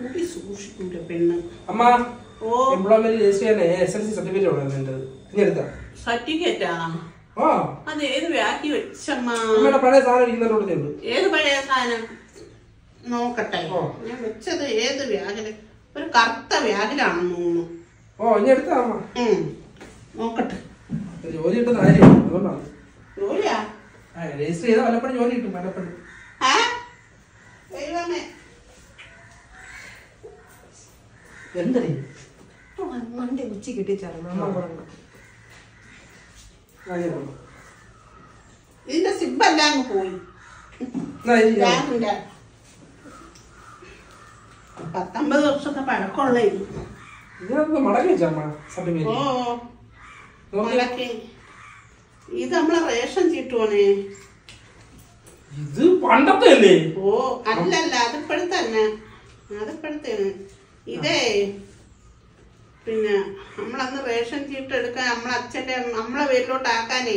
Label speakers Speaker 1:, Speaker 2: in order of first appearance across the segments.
Speaker 1: കുടി സൂക്ഷിക്കൂല പെണ്ണ്.
Speaker 2: അമ്മ എംപ്ലോയ്മെന്റ് രജിസ്റ്റർ ചെയ്യാൻ SLC സർട്ടിഫിക്കറ്റ് വേണം. ഇനി എടുത്താ
Speaker 1: സർട്ടിഫിക്കറ്റാ? അത് ഏത് വ്യാക്കി വെച്ചമ്മ?
Speaker 2: പഴയ സാധനം ഇരിക്കുന്നുണ്ട്.
Speaker 1: ഏത് പഴയ സാധനം നോക്കട്ടെ. ഞാൻ വെച്ചത് ഏത് വ്യാഗില്? ഒരു കറുത്ത വ്യാഗിലാണെന്ന് തോന്നുന്നു.
Speaker 2: ഇനി എടുത്താ അമ്മ.
Speaker 1: നോക്കട്ടെ.
Speaker 2: ജോലി കിട്ടുന്ന കാര്യമാണ്, അതുകൊണ്ടാണ്.
Speaker 1: ജോലിയാ?
Speaker 2: രജിസ്റ്റർ ചെയ്താൽ വല്ലപ്പോഴും ജോലി കിട്ടും. വല്ലപ്പോഴും എന്തേ
Speaker 3: മണ്ടേ ഉച്ച കിട്ടിച്ചാണ്.
Speaker 1: ഇതിന്റെ സിബെല്ലാം പോയി. 19 വർഷത്തെ പഴക്കമുള്ള ഇത് നമ്മളെ റേഷൻ ചീട്ടുവാണേ.
Speaker 2: ഇത് പണ്ടത്തെ അല്ലേ?
Speaker 1: അല്ലല്ല, അതിപ്പോഴത്തന്നെ. ഇതേ പിന്നെ നമ്മളന്ന് റേഷൻ ചീട്ട് എടുക്കാൻ നമ്മളെ പേരിലോട്ട് ആക്കാനേ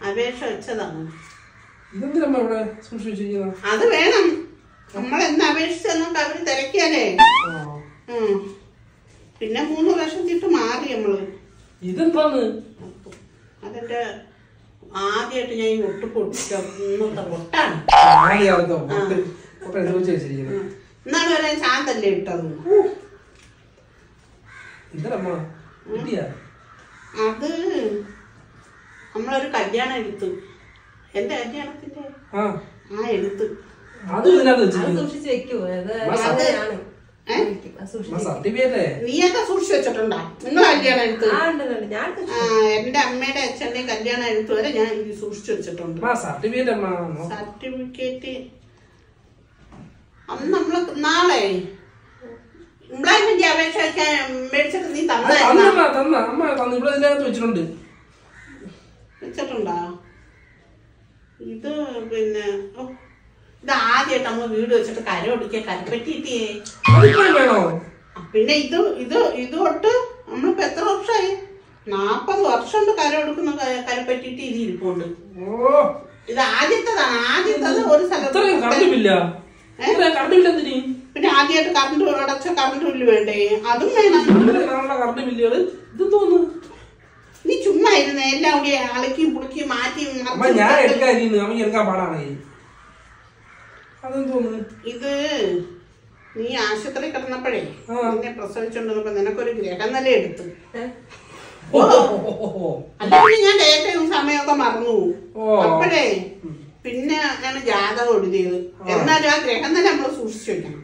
Speaker 1: അപേക്ഷ വെച്ചതാണ്. അത് വേണം. നമ്മളെന്ന് അപേക്ഷിച്ചെന്നൊക്കെ അവര് തിരക്കിയാലേ. പിന്നെ 3 റേഷൻ ചീട്ട് മാറി നമ്മള്. അതെന്റെ ആദ്യമായിട്ട് ഞാൻ ഈ ഒട്ട് പൊട്ടിച്ച ഒട്ടാണ്. എന്നാണ് വരെ ശാന്തല്ലേ ഇട്ടത്. അത് നമ്മളൊരു കല്യാണം എടുത്തു. എന്റെ കല്യാണത്തിന്റെ എടുത്ത്
Speaker 3: സൂക്ഷിച്ച് വെക്കുവോ?
Speaker 1: നീയൊക്കെ സൂക്ഷിച്ചു വെച്ചിട്ടുണ്ടോ? നിങ്ങൾ കല്യാണം എടുത്ത്? എന്റെ അമ്മയുടെ അച്ഛന്റെ കല്യാണം എടുത്തു വരെ ഞാൻ സൂക്ഷിച്ചു വെച്ചിട്ടുണ്ട്. സർട്ടിഫിക്കറ്റ് അന്ന് നമ്മള് നാളെ എംപ്ലോയ്മെന്റ് അപേക്ഷ മേടിച്ചിട്ട് നീ വെച്ചിട്ടുണ്ടോ? ഇത് പിന്നെ ഇത് ആദ്യമായിട്ട് നമ്മൾ വീട് വെച്ചിട്ട് കര ഒടിക്കുക, കരപ്പറ്റിയിട്ടേ. പിന്നെ ഇത് തൊട്ട് നമ്മളിപ്പോ എത്ര വർഷമായി? 40 വർഷം കൊണ്ട് കര കൊടുക്കുന്ന കരപ്പറ്റിയിട്ട് ഇത് ഇരിപ്പുണ്ട്. ഇത് ആദ്യത്തേത് ഒരു സ്ഥലത്ത്. പിന്നെ ആദ്യമായിട്ട് കറണ്ട് അടച്ച കറണ്ട് ബില്ല് വേണ്ടേ? അതും വേണം. നീ ചുമ്മാ ഇരുന്ന് എല്ലാം കൂടി അളക്കിയും പുളിക്കും മാറ്റിയും. ഇത് നീ ആശുപത്രി കിടന്നപ്പോഴേ നിന്നെ പ്രസവിച്ചോണ്ടിരുന്നപ്പോ നിനക്കൊരു ഗ്രഹനില എടുത്തു. അല്ലെങ്കിൽ ഞാൻ ഡേറ്റയും സമയമൊക്കെ മറന്നു. അപ്പോഴേ പിന്നെ ഞാൻ ജാതകം എഴുതിയത്. എന്നാലും ആ ഗ്രഹനില നമ്മൾ സൂക്ഷിച്ചു വെക്കണം.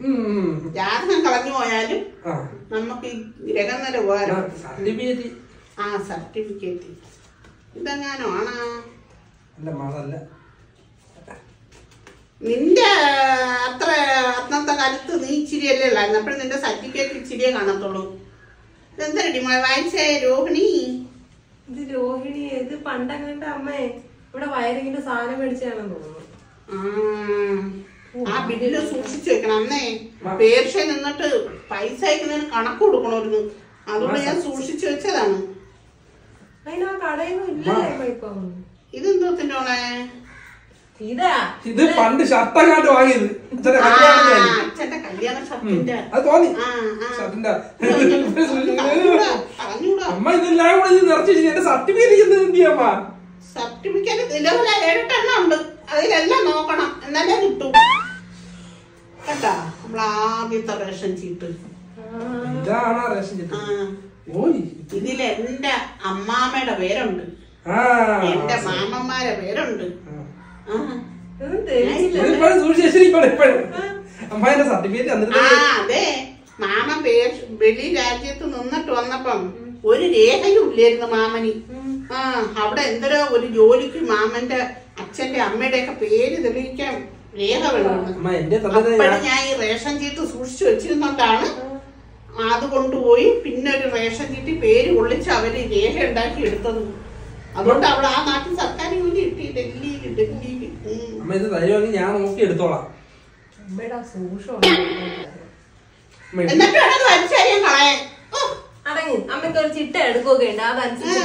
Speaker 1: ജാതകം കളഞ്ഞു പോയാലും നമുക്ക് ഈ ഗ്രഹനില ഉപകാരം. സർട്ടിഫിക്കറ്റ് ഇതെങ്ങാനോ ആണാ? നിന്റെ അത്ര അന്നത്തെ കാലത്ത് നീ ഇച്ചിരിയല്ലേ ഉള്ളായിരുന്നു. അപ്പോഴും നിന്റെ സർട്ടിഫിക്കറ്റ് ഇച്ചിരിയേ കാണത്തുള്ളൂ. ഇതെന്തരടി വായിച്ചേ രോഹിണി?
Speaker 3: ഇത് രോഹിണി ഇത് പണ്ടങ്ങണ്ട അമ്മേ ഇവിടെ വയറിങ്ങിന്റെ സാധനം മേടിച്ചാണെന്ന് തോന്നുന്നു.
Speaker 1: ആ ബില്ല് സൂക്ഷിച്ചു വെക്കണം. അന്നേ പേർഷ നിന്നിട്ട് പൈസ അയക്കുന്നതിന് കണക്ക് കൊടുക്കണമായിരുന്നു. അതുകൊണ്ട് ഞാൻ സൂക്ഷിച്ചു വെച്ചതാണ്.
Speaker 3: അതിനാ കടയൊന്നും ഇല്ല.
Speaker 1: ഇതെന്തോ തിന്നോളെ?
Speaker 2: ഇത് പണ്ട് ഷർട്ടങ്ങാണ്ട് വാങ്ങിയത്
Speaker 1: അച്ഛന്റെ കല്യാണ ഷർട്ടിന്റെ
Speaker 2: അമ്മ ഇതെല്ലാം കൂടെ നിറച്ചിട്ട് സർട്ടിഫിക്കറ്റ്
Speaker 1: സർട്ടിഫിക്കറ്റ് നിലവിലെ 7 എണ്ണം ഉണ്ട്. അതിലെല്ലാം നോക്കണം, എന്നാലേ കിട്ടും കേട്ടാ. നമ്മളാദ്യത്തെ റേഷൻ ചീട്ട്
Speaker 2: ഇതാണ്. റേഷൻ ചീട്ട്
Speaker 1: ഇതിൽ എന്റെ അമ്മാമ്മയുടെ പേരുണ്ട്, എന്റെ മാമന്മാരെ പേരുണ്ട്. അതെ, മാമൻ വെളി രാജ്യത്ത് നിന്നിട്ട് വന്നപ്പം ഒരു രേഖയും ഇല്ലായിരുന്നു മാമന്. അവിടെ എന്തോ ഒരു ജോലിക്ക് മാമന്റെ അച്ഛന്റെ അമ്മയുടെ ഒക്കെ പേര് തെളിയിക്കാൻ രേഖ വേണമെന്ന്. അപ്പോഴും ഞാൻ ഈ റേഷൻ ചീട്ട് സൂക്ഷിച്ചു വെച്ചിരുന്നോണ്ടാണ് അത് കൊണ്ടുപോയി പിന്നെ ഒരു റേഷൻ ചീട്ടി പേര് കൊള്ളിച്ച് അവര് രേഖ ഉണ്ടാക്കി എടുത്തത്. അതുകൊണ്ട് അവിടെ ആ നാട്ടിൽ സർക്കാർ ജോലി കിട്ടി. ഡൽഹിയിൽ
Speaker 2: ഞാൻ നോക്കി എടുത്തോളാം.
Speaker 1: എന്നിട്ട് അത് വലിച്ചറിയാൻ കളയാൻ
Speaker 3: അമ്മയ്ക്ക് ഒരു ചിട്ട എടുക്കുകയൊക്കെ ഉണ്ട്. അതനുസരിച്ച്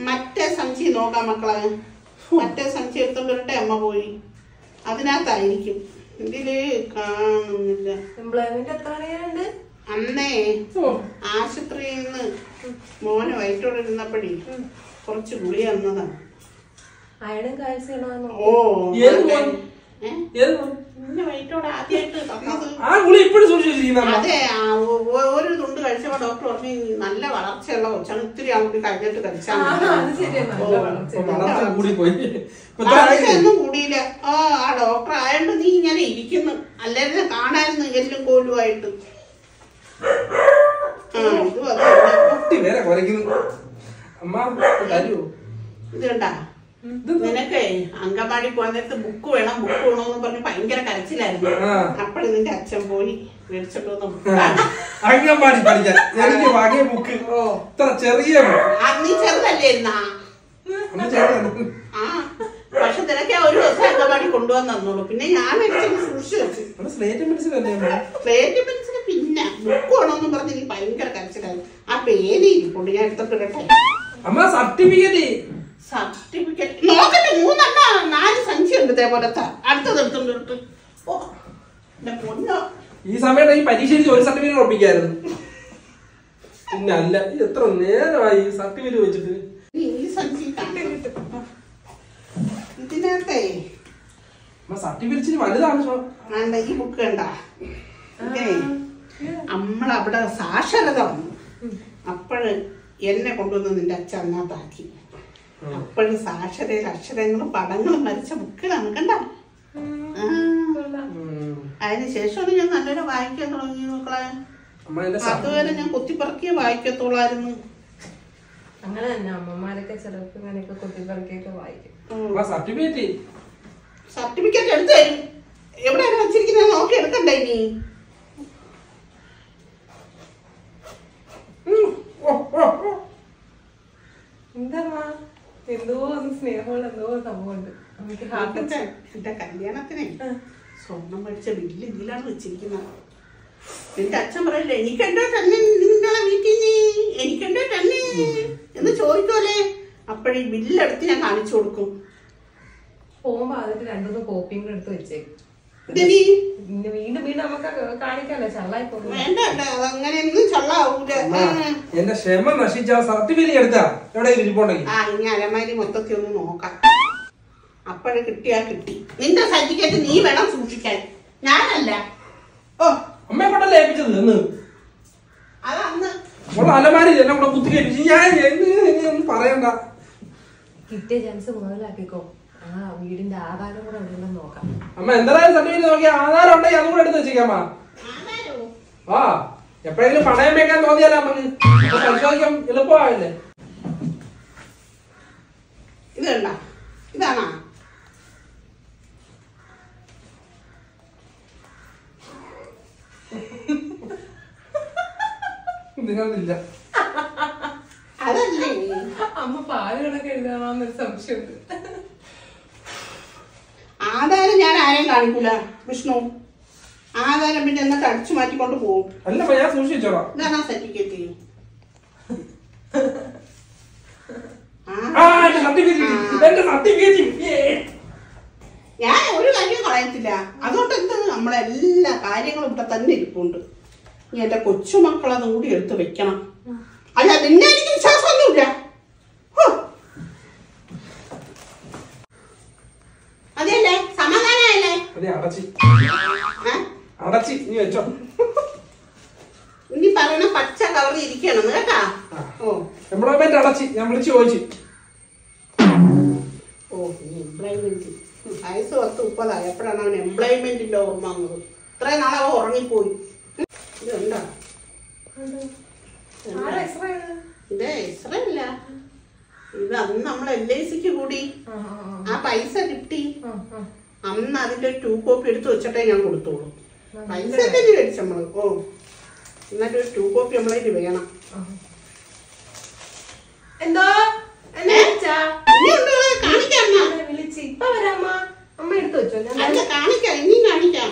Speaker 1: മറ്റേ സഞ്ചി നോക്കാം മക്കളെ. മറ്റേ സഞ്ചി എടുത്തോണ്ടിട്ട് അമ്മ പോയി. അതിനകത്തായിരിക്കും ഇതില് കാണുന്നില്ല.
Speaker 3: എംപ്ലോയ്മെന്റ് എത്ര മണിയുണ്ട്?
Speaker 1: അന്നേ ആശുപത്രിയിൽ നിന്ന് മോനെ വയറ്റോടിരുന്നപ്പോഴേ കുറച്ച് ഗുളി തന്നതാണ്.
Speaker 3: അയണും കാൽസ്യം.
Speaker 1: ഓ
Speaker 2: ഏത്
Speaker 1: നിന്റെ വയറ്റോട് ആദ്യമായിട്ട് തന്നത്.
Speaker 2: ആ ഗുളി ഇപ്പോഴും സൂക്ഷിച്ചിരിക്കുന്ന
Speaker 1: അതെ, ഒരു തുണ്ട് കഴിച്ചപ്പോ ഡോക്ടർ പറഞ്ഞു നല്ല വളർച്ചയുള്ള കൊച്ചാണ്, ഇത്തിരി അങ്ങോട്ട് കഴിഞ്ഞിട്ട് കഴിച്ചാൽ
Speaker 2: വളർച്ച കൂടി പോയി.
Speaker 1: ഒന്നും കൂടിയില്ല. ആ ഡോക്ടർ ആയോണ്ട് നീ ഇങ്ങനെ ഇരിക്കുന്നു, അല്ലായിരുന്നു കാണായിരുന്നു എല്ലും കോലുമായിട്ട്. ഇതും
Speaker 2: കുട്ടി വേറെ കുറയ്ക്കുന്നു. അമ്മ തരുമോ?
Speaker 1: ഇത് കണ്ടാ, നിനക്കേ അങ്കമാടി പോകാൻ നേരത്ത് ബുക്ക് വേണമെന്ന് പറഞ്ഞ് ഭയങ്കര കരച്ചിലായിരുന്നു. അപ്പോൾ നിന്റെ അച്ഛൻ പോയി മേടിച്ചിട്ടൊന്നും
Speaker 2: അങ്കമാടി പഠിക്കാൻ എനിക്ക് വാങ്ങിയ ബുക്ക് ഇത്ര ചെറിയ
Speaker 1: നീ ചെറുതല്ലേരുന്നാ? പക്ഷെ നിനക്ക് ഒരു ദിവസം അങ്കമാടി കൊണ്ടുവന്ന് തന്നോളൂ. പിന്നെ ഞാൻ മേടിച്ചത് സൂക്ഷിച്ചു വെച്ചു.
Speaker 2: സ്ലേറ്റ് പെൻസിൽ
Speaker 1: സ്ലേറ്റ് പെൻസിൽ പിന്നെ ബുക്ക് വേണമെന്ന് പറഞ്ഞ് നീ ഭയങ്കര കരച്ചിലായിരുന്നു. ആ പേര് ഇരിപ്പുണ്ട്, ഞാൻ എടുത്തിട്ട്
Speaker 2: അമ്മ സർട്ടിഫിക്കറ്റ്
Speaker 1: നോക്കട്ടെ. 4 സഞ്ചി ഉണ്ട് ഇതേപോലത്തെ. അടുത്തത് എടുത്തോണ്ട് പൊന്നോ.
Speaker 2: ഈ സമയത്ത് ഈ പരീക്ഷ ഒരു സർട്ടിഫിക്കറ്റ് ഒപ്പിക്കായിരുന്നു. പിന്നെ അല്ല, എത്ര നേരമായി സർട്ടിഫിക്കറ്റ് വെച്ചിട്ട്.
Speaker 1: ഈ സഞ്ചി ഇതിനകത്തെ
Speaker 2: സർട്ടിഫിക്കറ്റ് വലുതാണ്.
Speaker 1: ഈ ബുക്ക് കണ്ടാ? ഇതേ നമ്മളവിടെ സാക്ഷരത വന്നു. അപ്പോഴ് എന്നെ കൊണ്ടുവന്ന് നിന്റെ അച്ഛൻ അതിനകത്താക്കി. അപ്പോഴും സാക്ഷരയിൽ അക്ഷരങ്ങളും പടങ്ങളും വരച്ച ബുക്കുകളാണ് കണ്ട. അതിനുശേഷമാണ് ഞാൻ നല്ലൊരു വായിക്കാൻ തുടങ്ങി മക്കളെ. അതുവരെ ഞാൻ കുത്തിപ്പറക്കിയ വായിക്കത്തോളായിരുന്നു.
Speaker 3: അങ്ങനെ തന്നെ അമ്മമാരൊക്കെ ചിലർക്ക് ഇങ്ങനെയൊക്കെ കുത്തിപ്പറക്കിയൊക്കെ വായിക്കും.
Speaker 1: സർട്ടിഫിക്കറ്റ് എടുത്തു തരും. എവിടെയാണ് വെച്ചിരിക്കുന്നത് നോക്കി എടുക്കണ്ടേ ഇനി?
Speaker 3: എന്താ എന്തോ സ്നേഹമുള്ള എന്തോ സംഭവമുണ്ട്.
Speaker 1: എന്റെ കല്യാണത്തിനെ സ്വർണം മേടിച്ച ബില്ല് ഇതിലാണ് വെച്ചിരിക്കുന്നത്. നിന്റെ അച്ഛൻ പറയല്ലേ എനിക്കെന്തോ തന്നെ നിങ്ങളെ വീട്ടിൽ നിന്ന് എനിക്കെന്തോ തന്നെ എന്ന് ചോദിക്കുമല്ലേ. അപ്പോഴീ ബില്ലെടുത്ത് ഞാൻ കാണിച്ചു കൊടുക്കും.
Speaker 3: പോകുമ്പോ അതിന്റെ 2-3 കോപ്പിയും എടുത്ത് വെച്ചേക്കും. വീണ്ടും നമുക്ക് കാണിക്കാല്ലോ. ചള്ളായി പോകും.
Speaker 1: വേണ്ട, അതങ്ങനെയൊന്നും ചള്ളാവൂല.
Speaker 2: എന്റെ ക്ഷമ നശിച്ച സർട്ടിഫിക്കറ്റ് എടുത്താ എവിടെ ഇരിപ്പുണ്ടെങ്കിൽ
Speaker 1: ഇനി അലമാരി മൊത്തത്തിൽ ഒന്ന് നോക്കാം. അപ്പോഴേ കിട്ടിയാ കിട്ടി. നിന്റെ സർട്ടിഫിക്കറ്റ് നീ വേണം സൂക്ഷിക്കാൻ, ഞാനല്ല. ഓ
Speaker 2: അമ്മയെ കൊണ്ടല്ലേ ഏൽപ്പിച്ചത് എന്ന്.
Speaker 1: അതന്ന്
Speaker 2: അലമാരി എന്നെ കൂടെ കുത്തി കയറ്റി ഞാൻ പറയണ്ട.
Speaker 3: കിട്ടിയ ചാൻസ് മുതലാക്കിക്കോ. വീടിന്റെ ആധാരം കൂടെ എവിടെയെങ്കിലും നോക്കാം.
Speaker 2: അമ്മ എന്തായാലും സർട്ടിഫിക്കറ്റ് നോക്കി ആധാരം ഉണ്ടെങ്കിൽ അതും കൂടെ എടുത്ത് വെച്ചേക്കാമ്മ. എപ്പോഴെങ്കിലും പണയം വെക്കാൻ തോന്നിയാലോ നമുക്ക് പരിശോധിക്കാൻ എളുപ്പമാവില്ലേ?
Speaker 1: ഇത് കണ്ട, ഇതാണോ?
Speaker 2: ഇതിനൊന്നില്ല.
Speaker 1: അതല്ലേ
Speaker 3: അമ്മ പാലുകളൊക്കെ എഴുതാമെന്നൊരു സംശയമുണ്ട്.
Speaker 1: ആധാരം ഞാൻ ആരെയും കാണിക്കൂല വിഷ്ണു. ആധാരം പിന്നെ എന്നിട്ട് അടിച്ചു മാറ്റിക്കൊണ്ട് പോകും.
Speaker 2: അല്ല ഞാൻ സൂക്ഷിച്ചോളാം.
Speaker 1: ഇതാണോ സർട്ടിഫിക്കറ്റ്? ഞാൻ ഒരു കാര്യം കളയത്തില്ല. അതുകൊണ്ട് എന്ത് നമ്മളെല്ലാ കാര്യങ്ങളും ഇവിടെ തന്നെ ഇരിപ്പുണ്ട്. നീ എന്റെ കൊച്ചുമക്കളതും കൂടി എടുത്ത് വെക്കണം. അല്ല നിന്നെ എനിക്ക് വിശ്വാസമൊന്നുമില്ല. അതെയല്ലേ സമാധാനമല്ലേ?
Speaker 2: അടച്ചി നീ വെച്ചോ.
Speaker 1: ഇനി പറയണ പച്ച കവറി ഇരിക്കണം കേട്ടാ.
Speaker 2: എംപ്ലോയ്മെന്റ് അടച്ചി ഞാൻ വിളിച്ചു ചോദിച്ചു.
Speaker 1: എംപ്ലോയ്മെന്റ് വയസ്സ് 10-30 എപ്പോഴാണ് അവൻ എംപ്ലോയ്മെന്റിന്റെ ഓർമ്മ വന്നത്? ഇത്രയും നാളെ അവൻ ഉറങ്ങിപ്പോയി. ഇതുണ്ടോ? ഇത് എക്സ്റേ അല്ല, ഇത് അന്ന് നമ്മൾ LICക്ക് കൂടി ആ പൈസ കിട്ടി. അന്ന് അതിന്റെ 2 കോപ്പി എടുത്ത് വെച്ചിട്ടേ ഞാൻ കൊടുത്തോളൂ. പൈസ തന്നെ മേടിച്ചു നമ്മള്. എന്നിട്ട് ഒരു 2 കോപ്പി നമ്മളതിന് വേണം.
Speaker 3: എന്തോ വിളിച്ച് ഇപ്പൊ വരാമ്മ. അമ്മ എടുത്തു വെച്ചോ.
Speaker 1: അല്ല കാണിക്കാം, ഇനിയും കാണിക്കാം.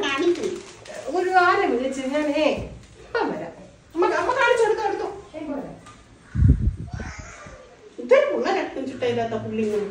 Speaker 1: കാണിക്കും.
Speaker 3: ഒരു ആരെ വിളിച്ച് ഞാനേ ഇപ്പൊ വരാം. അമ്മ കാണിച്ചെടുത്തോ.
Speaker 1: ഇതൊരു പിള്ളേരെ ചിട്ടയില്ലാത്ത പുള്ളിങ്ങൾ.